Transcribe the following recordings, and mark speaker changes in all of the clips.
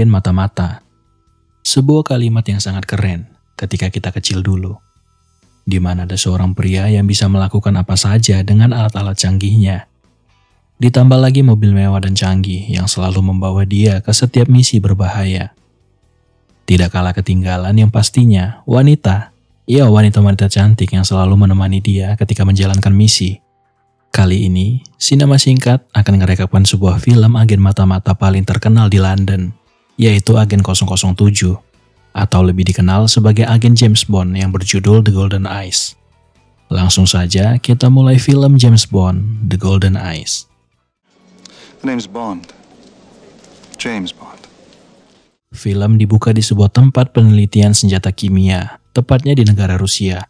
Speaker 1: agen mata-mata. Sebuah kalimat yang sangat keren ketika kita kecil dulu, di mana ada seorang pria yang bisa melakukan apa saja dengan alat-alat canggihnya. Ditambah lagi mobil mewah dan canggih yang selalu membawa dia ke setiap misi berbahaya. Tidak kalah ketinggalan yang pastinya wanita-wanita cantik yang selalu menemani dia ketika menjalankan misi. Kali ini, Sinema Singkat akan merekapkan sebuah film agen mata-mata paling terkenal di London, yaitu Agen 007, atau lebih dikenal sebagai agen James Bond yang berjudul The Golden Eyes. Langsung saja kita mulai film James Bond, The Golden Eyes.
Speaker 2: The name's Bond. James Bond.
Speaker 1: Film dibuka di sebuah tempat penelitian senjata kimia, tepatnya di negara Rusia.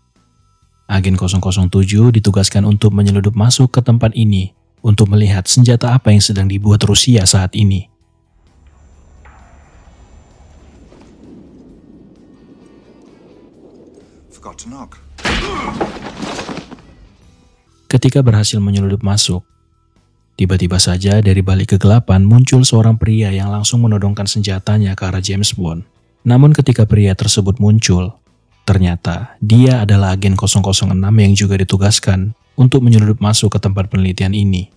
Speaker 1: Agen 007 ditugaskan untuk menyeludup masuk ke tempat ini untuk melihat senjata apa yang sedang dibuat Rusia saat ini.
Speaker 2: Forgot to knock.
Speaker 1: Ketika berhasil menyeludup masuk, tiba-tiba saja dari balik kegelapan muncul seorang pria yang langsung menodongkan senjatanya ke arah James Bond. Namun ketika pria tersebut muncul, ternyata dia adalah agen 006 yang juga ditugaskan untuk menyeludup masuk ke tempat penelitian ini.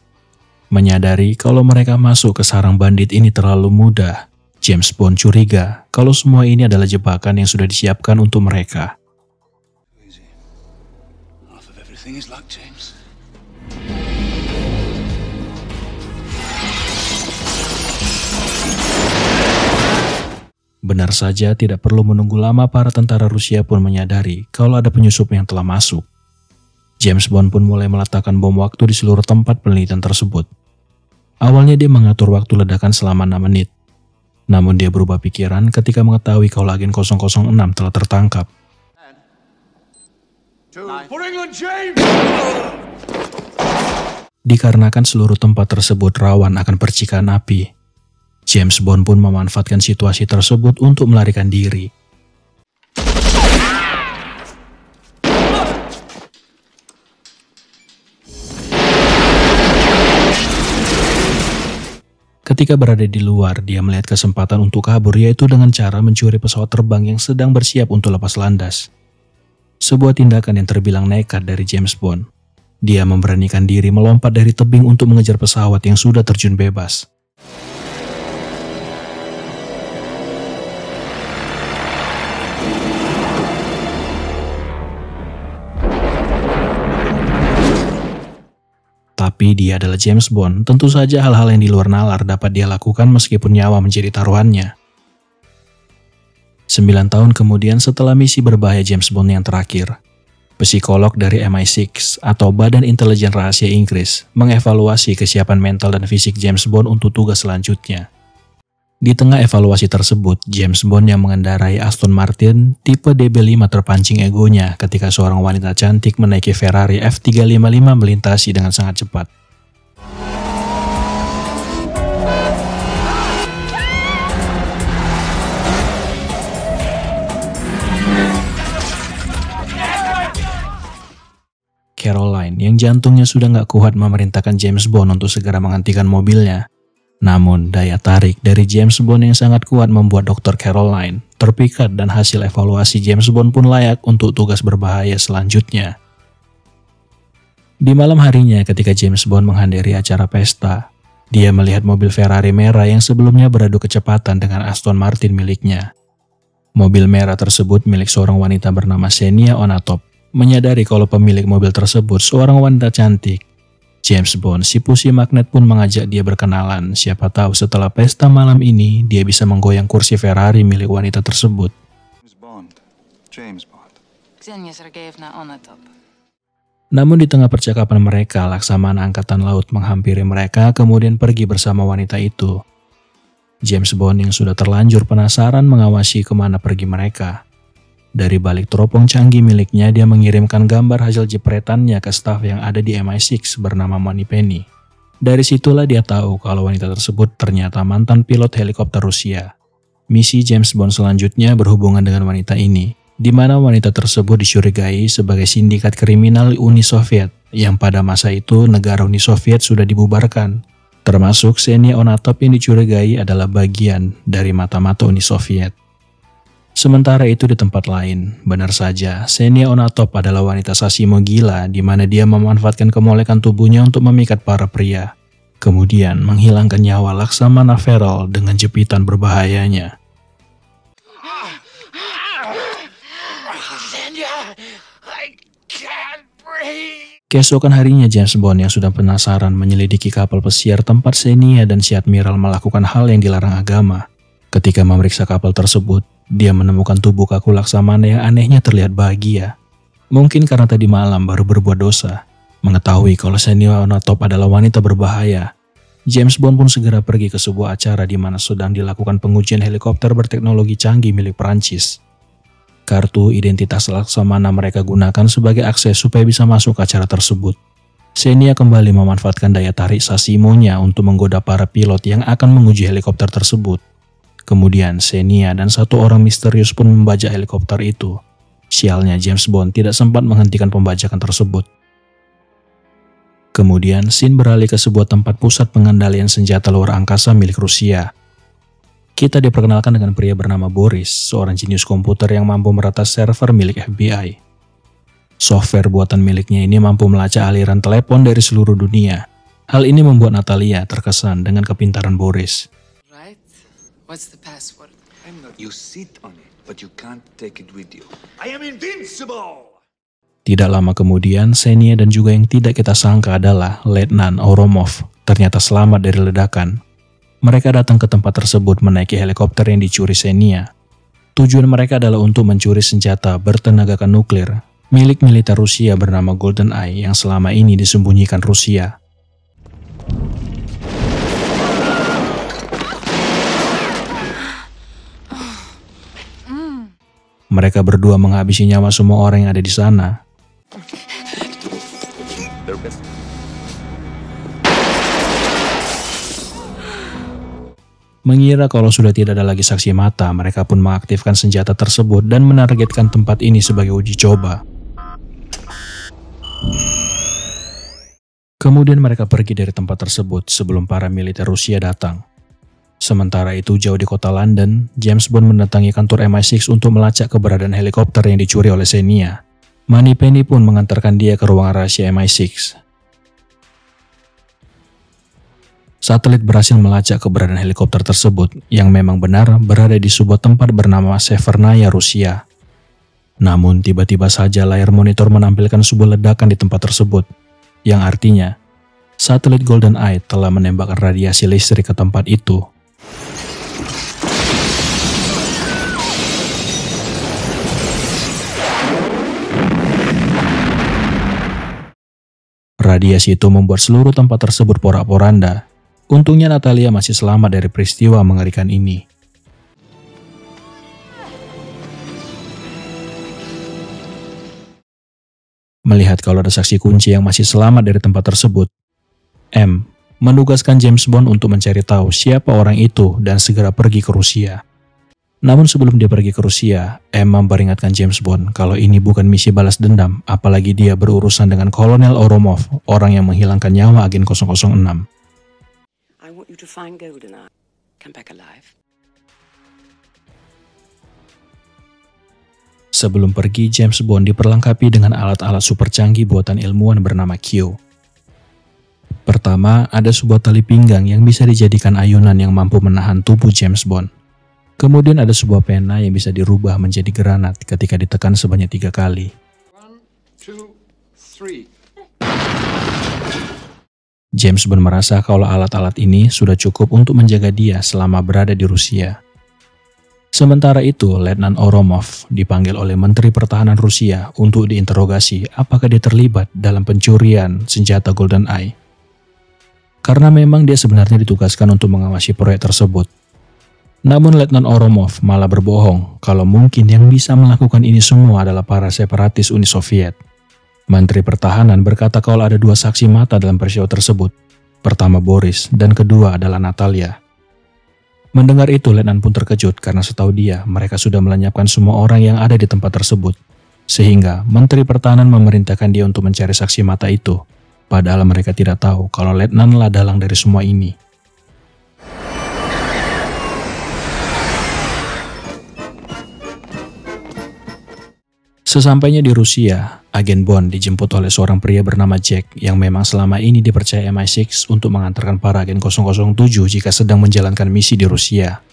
Speaker 1: Menyadari kalau mereka masuk ke sarang bandit ini terlalu mudah, James Bond curiga kalau semua ini adalah jebakan yang sudah disiapkan untuk mereka.
Speaker 2: Easy. Half of everything is luck, James.
Speaker 1: Benar saja, tidak perlu menunggu lama, para tentara Rusia pun menyadari kalau ada penyusup yang telah masuk. James Bond pun mulai meletakkan bom waktu di seluruh tempat penelitian tersebut. Awalnya dia mengatur waktu ledakan selama 6 menit. Namun dia berubah pikiran ketika mengetahui kalau agen 006 telah tertangkap. Dikarenakan seluruh tempat tersebut rawan akan percikan api, James Bond pun memanfaatkan situasi tersebut untuk melarikan diri. Ketika berada di luar, dia melihat kesempatan untuk kabur, yaitu dengan cara mencuri pesawat terbang yang sedang bersiap untuk lepas landas. Sebuah tindakan yang terbilang nekat dari James Bond. Dia memberanikan diri melompat dari tebing untuk mengejar pesawat yang sudah terjun bebas. Tapi dia adalah James Bond, tentu saja hal-hal yang di luar nalar dapat dia lakukan meskipun nyawa menjadi taruhannya. 9 tahun kemudian setelah misi berbahaya James Bond yang terakhir, psikolog dari MI6 atau Badan Intelijen Rahasia Inggris mengevaluasi kesiapan mental dan fisik James Bond untuk tugas selanjutnya. Di tengah evaluasi tersebut, James Bond yang mengendarai Aston Martin tipe DB5 terpancing egonya ketika seorang wanita cantik menaiki Ferrari F355 melintasi dengan sangat cepat. Caroline yang jantungnya sudah gak kuat memerintahkan James Bond untuk segera menghentikan mobilnya. Namun, daya tarik dari James Bond yang sangat kuat membuat Dr. Caroline terpikat dan hasil evaluasi James Bond pun layak untuk tugas berbahaya selanjutnya. Di malam harinya ketika James Bond menghadiri acara pesta, dia melihat mobil Ferrari merah yang sebelumnya beradu kecepatan dengan Aston Martin miliknya. Mobil merah tersebut milik seorang wanita bernama Xenia Onatop. Menyadari kalau pemilik mobil tersebut seorang wanita cantik, James Bond, si pusi magnet pun mengajak dia berkenalan. Siapa tahu setelah pesta malam ini, dia bisa menggoyang kursi Ferrari milik wanita tersebut.
Speaker 2: James Bond.
Speaker 3: Xenia Sergeyevna Onatop.
Speaker 1: Namun di tengah percakapan mereka, Laksamana Angkatan Laut menghampiri mereka kemudian pergi bersama wanita itu. James Bond yang sudah terlanjur penasaran mengawasi kemana pergi mereka. Dari balik teropong canggih miliknya, dia mengirimkan gambar hasil jepretannya ke staf yang ada di MI6 bernama Moneypenny. Dari situlah dia tahu kalau wanita tersebut ternyata mantan pilot helikopter Rusia. Misi James Bond selanjutnya berhubungan dengan wanita ini, di mana wanita tersebut dicurigai sebagai sindikat kriminal Uni Soviet, yang pada masa itu negara Uni Soviet sudah dibubarkan. termasuk Ksenia Onatop yang dicurigai adalah bagian dari mata-mata Uni Soviet. Sementara itu di tempat lain, benar saja, Ksenia Onatop adalah wanita Sasimo gila di mana dia memanfaatkan kemolekan tubuhnya untuk memikat para pria, kemudian menghilangkan nyawa Laksamana Feral dengan jepitan berbahayanya. Keesokan harinya James Bond yang sudah penasaran menyelidiki kapal pesiar tempat Ksenia dan si Admiral melakukan hal yang dilarang agama. Ketika memeriksa kapal tersebut, dia menemukan tubuh kaku Laksamana yang anehnya terlihat bahagia. Mungkin karena tadi malam baru berbuat dosa. Mengetahui kalau Ksenia Onatop adalah wanita berbahaya, James Bond pun segera pergi ke sebuah acara di mana sedang dilakukan pengujian helikopter berteknologi canggih milik Prancis. Kartu identitas Laksamana mereka gunakan sebagai akses supaya bisa masuk ke acara tersebut. Ksenia kembali memanfaatkan daya tarik Sasimonya untuk menggoda para pilot yang akan menguji helikopter tersebut. Kemudian Ksenia dan satu orang misterius pun membajak helikopter itu. Sialnya James Bond tidak sempat menghentikan pembajakan tersebut. Kemudian scene beralih ke sebuah tempat pusat pengendalian senjata luar angkasa milik Rusia. Kita diperkenalkan dengan pria bernama Boris, seorang jenius komputer yang mampu meretas server milik FBI. Software buatan miliknya ini mampu melacak aliran telepon dari seluruh dunia. Hal ini membuat Natalia terkesan dengan kepintaran Boris.
Speaker 3: Right? What's the password?
Speaker 2: You sit on it, but you can't take it with you. I am invincible!
Speaker 1: Tidak lama kemudian, Ksenia dan juga yang tidak kita sangka adalah Letnan Oromov ternyata selamat dari ledakan. Mereka datang ke tempat tersebut menaiki helikopter yang dicuri Ksenia. Tujuan mereka adalah untuk mencuri senjata bertenagakan nuklir milik militer Rusia bernama GoldenEye yang selama ini disembunyikan Rusia. Mereka berdua menghabisi nyawa semua orang yang ada di sana. Mengira kalau sudah tidak ada lagi saksi mata, mereka pun mengaktifkan senjata tersebut dan menargetkan tempat ini sebagai uji coba. Kemudian mereka pergi dari tempat tersebut sebelum para militer Rusia datang. Sementara itu jauh di kota London, James Bond mendatangi kantor MI6 untuk melacak keberadaan helikopter yang dicuri oleh Ksenia. Moneypenny pun mengantarkan dia ke ruangan rahasia MI6. Satelit berhasil melacak keberadaan helikopter tersebut yang memang benar berada di sebuah tempat bernama Severnaya, Rusia. Namun tiba-tiba saja layar monitor menampilkan sebuah ledakan di tempat tersebut, yang artinya satelit GoldenEye telah menembakkan radiasi listrik ke tempat itu. Radiasi itu membuat seluruh tempat tersebut porak-poranda. Untungnya Natalia masih selamat dari peristiwa mengerikan ini. Melihat kalau ada saksi kunci yang masih selamat dari tempat tersebut, M menugaskan James Bond untuk mencari tahu siapa orang itu dan segera pergi ke Rusia. Namun sebelum dia pergi ke Rusia, M memperingatkan James Bond kalau ini bukan misi balas dendam, apalagi dia berurusan dengan Kolonel Oromov, orang yang menghilangkan nyawa agen 006.
Speaker 4: You to find GoldenEye. Come back alive.
Speaker 1: Sebelum pergi, James Bond diperlengkapi dengan alat-alat super canggih buatan ilmuwan bernama Q. Pertama, ada sebuah tali pinggang yang bisa dijadikan ayunan yang mampu menahan tubuh James Bond. Kemudian ada sebuah pena yang bisa dirubah menjadi granat ketika ditekan sebanyak 3 kali.
Speaker 2: 1, 2, 3.
Speaker 1: James Bond merasa kalau alat-alat ini sudah cukup untuk menjaga dia selama berada di Rusia. Sementara itu, Letnan Oromov dipanggil oleh Menteri Pertahanan Rusia untuk diinterogasi apakah dia terlibat dalam pencurian senjata GoldenEye. Karena memang dia sebenarnya ditugaskan untuk mengawasi proyek tersebut. Namun Letnan Oromov malah berbohong kalau mungkin yang bisa melakukan ini semua adalah para separatis Uni Soviet. Menteri Pertahanan berkata kalau ada 2 saksi mata dalam peristiwa tersebut. Pertama Boris dan kedua adalah Natalia. Mendengar itu, Letnan pun terkejut karena setahu dia mereka sudah melenyapkan semua orang yang ada di tempat tersebut. Sehingga Menteri Pertahanan memerintahkan dia untuk mencari saksi mata itu. Padahal mereka tidak tahu kalau Letnan lah dalang dari semua ini. Sesampainya di Rusia, agen Bond dijemput oleh seorang pria bernama Jack yang memang selama ini dipercaya MI6 untuk mengantarkan para agen 007 jika sedang menjalankan misi di Rusia.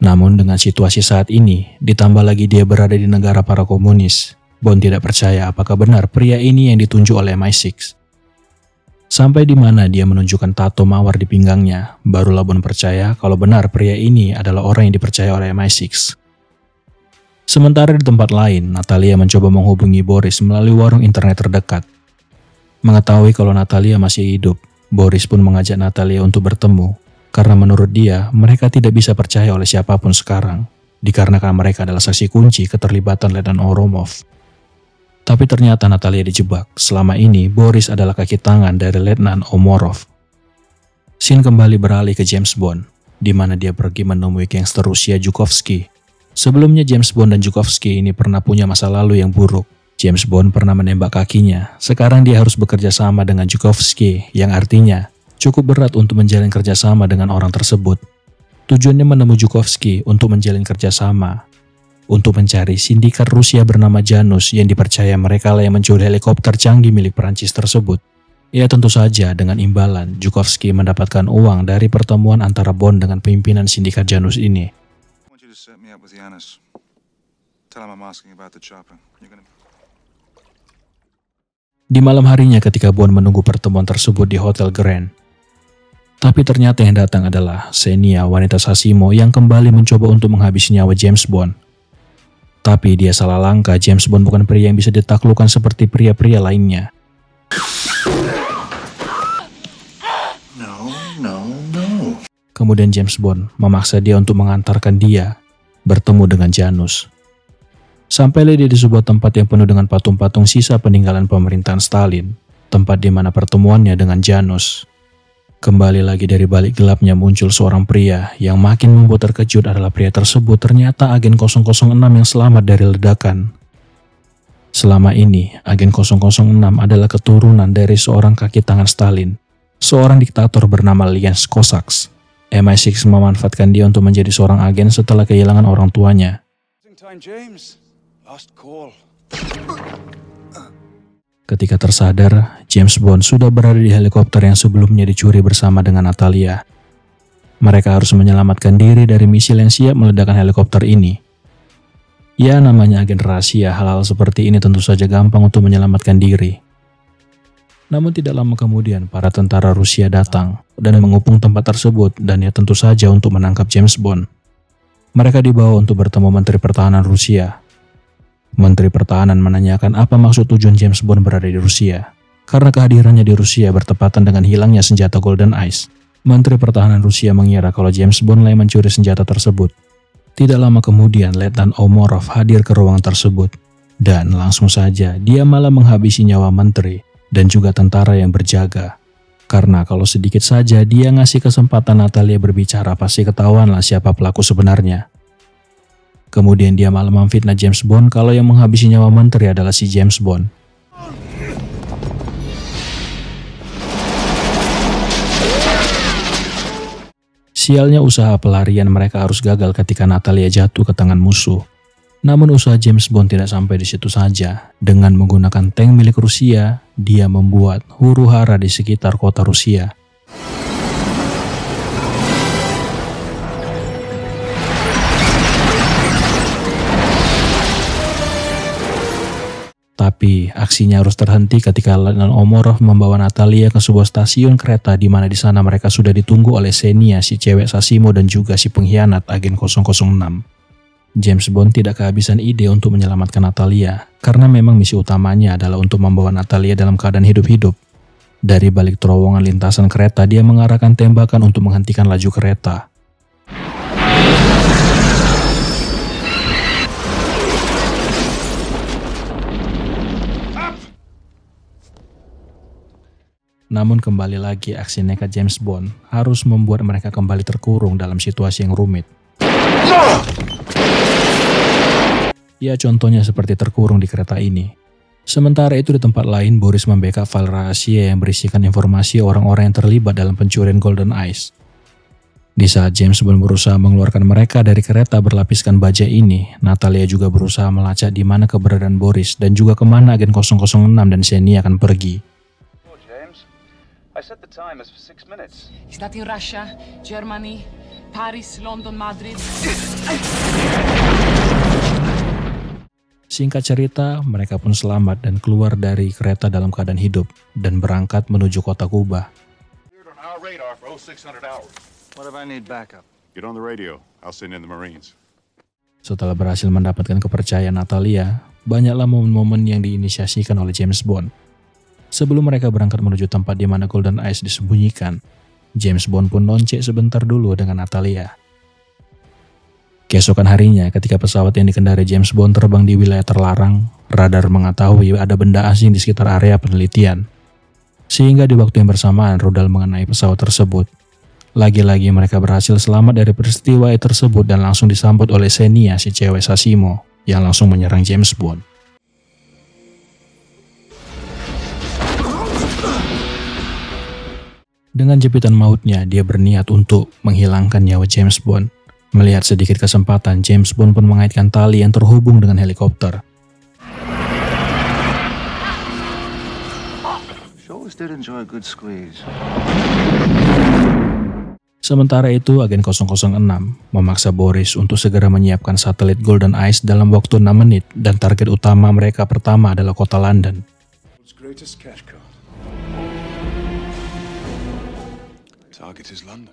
Speaker 1: Namun dengan situasi saat ini, ditambah lagi dia berada di negara para komunis, Bond tidak percaya apakah benar pria ini yang ditunjuk oleh MI6. Sampai di mana dia menunjukkan tato mawar di pinggangnya, barulah Bond percaya kalau benar pria ini adalah orang yang dipercaya oleh MI6. Sementara di tempat lain, Natalia mencoba menghubungi Boris melalui warung internet terdekat. Mengetahui kalau Natalia masih hidup, Boris pun mengajak Natalia untuk bertemu, karena menurut dia, mereka tidak bisa percaya oleh siapapun sekarang, dikarenakan mereka adalah saksi kunci keterlibatan Letnan Oromov. Tapi ternyata Natalia dijebak. Selama ini, Boris adalah kaki tangan dari Letnan Omorov. Scene kembali beralih ke James Bond, di mana dia pergi menemui gangster Rusia Zhukovsky. Sebelumnya James Bond dan Zhukovsky ini pernah punya masa lalu yang buruk. James Bond pernah menembak kakinya. Sekarang dia harus bekerja sama dengan Zhukovsky, yang artinya cukup berat untuk menjalin kerjasama dengan orang tersebut. Tujuannya menemui Zhukovsky untuk menjalin kerjasama, untuk mencari sindikat Rusia bernama Janus yang dipercaya mereka lah yang mencuri helikopter canggih milik Perancis tersebut. Ya tentu saja dengan imbalan, Zhukovsky mendapatkan uang dari pertemuan antara Bond dengan pimpinan sindikat Janus ini.
Speaker 5: Set me up with Yanis. Tell him I'm asking about the chopper.
Speaker 1: Di malam harinya ketika Bond menunggu pertemuan tersebut di Hotel Grand. Tapi ternyata yang datang adalah Xenia, wanita Sasimo yang kembali mencoba untuk menghabisi nyawa James Bond. Tapi dia salah langkah, James Bond bukan pria yang bisa ditaklukkan seperti pria-pria lainnya.
Speaker 5: No.
Speaker 1: Kemudian James Bond memaksa dia untuk mengantarkan dia bertemu dengan Janus. Sampailah dia di sebuah tempat yang penuh dengan patung-patung sisa peninggalan pemerintahan Stalin, tempat di mana pertemuannya dengan Janus. Kembali lagi dari balik gelapnya muncul seorang pria yang makin membuat terkejut adalah pria tersebut ternyata agen 006 yang selamat dari ledakan. Selama ini, agen 006 adalah keturunan dari seorang kaki tangan Stalin, seorang diktator bernama Leon Cossacks. MI6 memanfaatkan dia untuk menjadi seorang agen setelah kehilangan orang tuanya. Ketika tersadar, James Bond sudah berada di helikopter yang sebelumnya dicuri bersama dengan Natalia. Mereka harus menyelamatkan diri dari misil yang siap meledakkan helikopter ini. Ya, namanya agen rahasia, hal-hal seperti ini tentu saja gampang untuk menyelamatkan diri. Namun tidak lama kemudian, para tentara Rusia datang dan mengepung tempat tersebut dan ya tentu saja untuk menangkap James Bond. Mereka dibawa untuk bertemu Menteri Pertahanan Rusia. Menteri Pertahanan menanyakan apa maksud tujuan James Bond berada di Rusia. Karena kehadirannya di Rusia bertepatan dengan hilangnya senjata Golden Eyes. Menteri Pertahanan Rusia mengira kalau James Bond lah yang mencuri senjata tersebut. Tidak lama kemudian, Letnan Omorov hadir ke ruangan tersebut. Dan langsung saja, dia malah menghabisi nyawa menteri dan juga tentara yang berjaga. Karena kalau sedikit saja dia ngasih kesempatan Natalia berbicara, pasti ketahuanlah siapa pelaku sebenarnya. Kemudian dia malah memfitnah James Bond kalau yang menghabisi nyawa menteri adalah si James Bond. Sialnya usaha pelarian mereka harus gagal ketika Natalia jatuh ke tangan musuh. Namun usaha James Bond tidak sampai di situ saja. Dengan menggunakan tank milik Rusia, dia membuat huru-hara di sekitar kota Rusia. Tapi aksinya harus terhenti ketika Letnan Omorov membawa Natalia ke sebuah stasiun kereta di mana di sana mereka sudah ditunggu oleh Xenia, si cewek Sasimo dan juga si pengkhianat agen 006. James Bond tidak kehabisan ide untuk menyelamatkan Natalia, karena memang misi utamanya adalah untuk membawa Natalia dalam keadaan hidup-hidup. Dari balik terowongan lintasan kereta, dia mengarahkan tembakan untuk menghentikan laju kereta. Namun kembali lagi aksi nekat James Bond harus membuat mereka kembali terkurung dalam situasi yang rumit. Ya contohnya seperti terkurung di kereta ini. Sementara itu di tempat lain, Boris membackup file rahasia yang berisikan informasi orang-orang yang terlibat dalam pencurian Golden Eyes. Di saat James Bond berusaha mengeluarkan mereka dari kereta berlapiskan baja ini, Natalia juga berusaha melacak di mana keberadaan Boris dan juga kemana agen 006 dan Xenia akan pergi.
Speaker 6: James, I set the time as for 6 minutes.
Speaker 3: Is that in Russia, Germany, Paris, London, Madrid?
Speaker 1: Singkat cerita, mereka pun selamat dan keluar dari kereta dalam keadaan hidup dan berangkat menuju kota Kuba.
Speaker 5: On our radar for 0600 hours.
Speaker 2: What if I need backup?
Speaker 5: Get on the radio. I'll send in the Marines.
Speaker 1: Setelah berhasil mendapatkan kepercayaan Natalia, banyaklah momen-momen yang diinisiasikan oleh James Bond. Sebelum mereka berangkat menuju tempat di mana Golden Eyes disembunyikan, James Bond pun lonceng sebentar dulu dengan Natalia. Keesokan harinya, ketika pesawat yang dikendari James Bond terbang di wilayah terlarang, radar mengetahui ada benda asing di sekitar area penelitian. Sehingga di waktu yang bersamaan rudal mengenai pesawat tersebut. Lagi-lagi mereka berhasil selamat dari peristiwa tersebut dan langsung disambut oleh Xenia, si cewek Sasimo, yang langsung menyerang James Bond. Dengan jepitan mautnya, dia berniat untuk menghilangkan nyawa James Bond. Melihat sedikit kesempatan, James Bond pun mengaitkan tali yang terhubung dengan helikopter.
Speaker 2: Did enjoy a good squeeze.
Speaker 1: Sementara itu, agen 006 memaksa Boris untuk segera menyiapkan satelit Golden Eyes dalam waktu 6 menit dan target utama mereka pertama adalah kota London.
Speaker 5: Greatest cash cow. Target is London.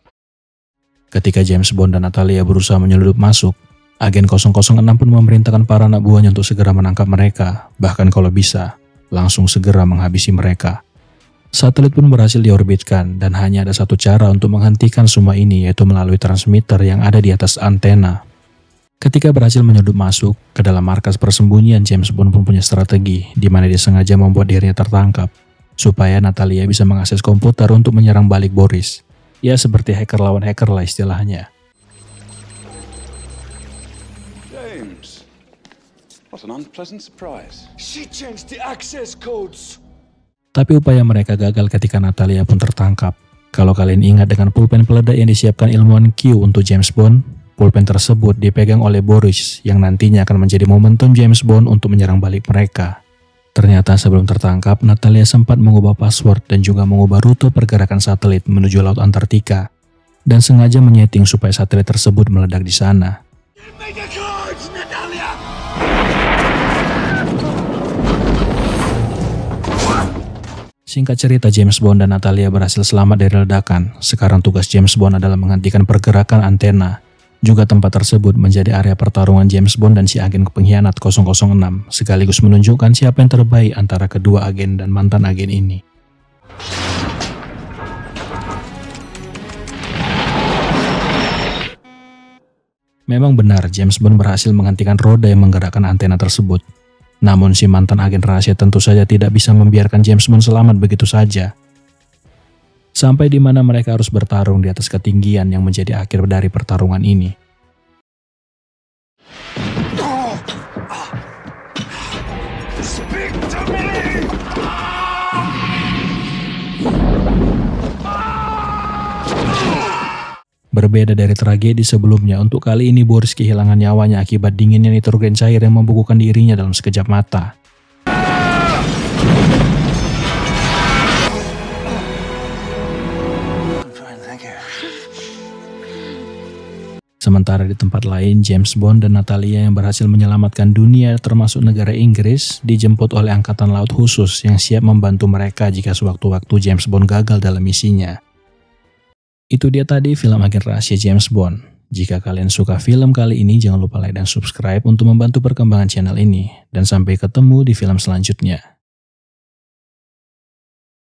Speaker 1: Ketika James Bond dan Natalia berusaha menyeludup masuk, agen 006 pun memerintahkan para anak buahnya untuk segera menangkap mereka, bahkan kalau bisa, langsung segera menghabisi mereka. Satelit pun berhasil diorbitkan dan hanya ada satu cara untuk menghentikan semua ini, yaitu melalui transmitter yang ada di atas antena. Ketika berhasil menyeludup masuk ke dalam markas persembunyian, James Bond pun punya strategi di mana dia sengaja membuat dirinya tertangkap supaya Natalia bisa mengakses komputer untuk menyerang balik Boris. Ya seperti hacker lawan hacker lah istilahnya.
Speaker 6: James, what an unpleasant surprise.
Speaker 2: She changed the access codes.
Speaker 1: Tapi upaya mereka gagal ketika Natalia pun tertangkap. Kalau kalian ingat dengan pulpen peledak yang disiapkan ilmuwan Q untuk James Bond, pulpen tersebut dipegang oleh Boris yang nantinya akan menjadi momentum James Bond untuk menyerang balik mereka. Ternyata sebelum tertangkap, Natalia sempat mengubah password dan juga mengubah rute pergerakan satelit menuju Laut Antartika dan sengaja menyeting supaya satelit tersebut meledak di sana. Singkat cerita, James Bond dan Natalia berhasil selamat dari ledakan. Sekarang tugas James Bond adalah menghentikan pergerakan antena. Juga tempat tersebut menjadi area pertarungan James Bond dan si agen pengkhianat 006, sekaligus menunjukkan siapa yang terbaik antara kedua agen dan mantan agen ini. Memang benar, James Bond berhasil menghentikan roda yang menggerakkan antena tersebut. Namun si mantan agen rahasia tentu saja tidak bisa membiarkan James Bond selamat begitu saja. Sampai di mana mereka harus bertarung di atas ketinggian yang menjadi akhir dari pertarungan ini.
Speaker 2: Speak to me!
Speaker 1: Berbeda dari tragedi sebelumnya, untuk kali ini Boris kehilangan nyawanya akibat dinginnya nitrogen cair yang membukukan dirinya dalam sekejap mata. Sementara di tempat lain, James Bond dan Natalia yang berhasil menyelamatkan dunia termasuk negara Inggris dijemput oleh Angkatan Laut Khusus yang siap membantu mereka jika sewaktu-waktu James Bond gagal dalam misinya. Itu dia tadi film agen rahasia James Bond. Jika kalian suka film kali ini, jangan lupa like dan subscribe untuk membantu perkembangan channel ini. Dan sampai ketemu di film selanjutnya.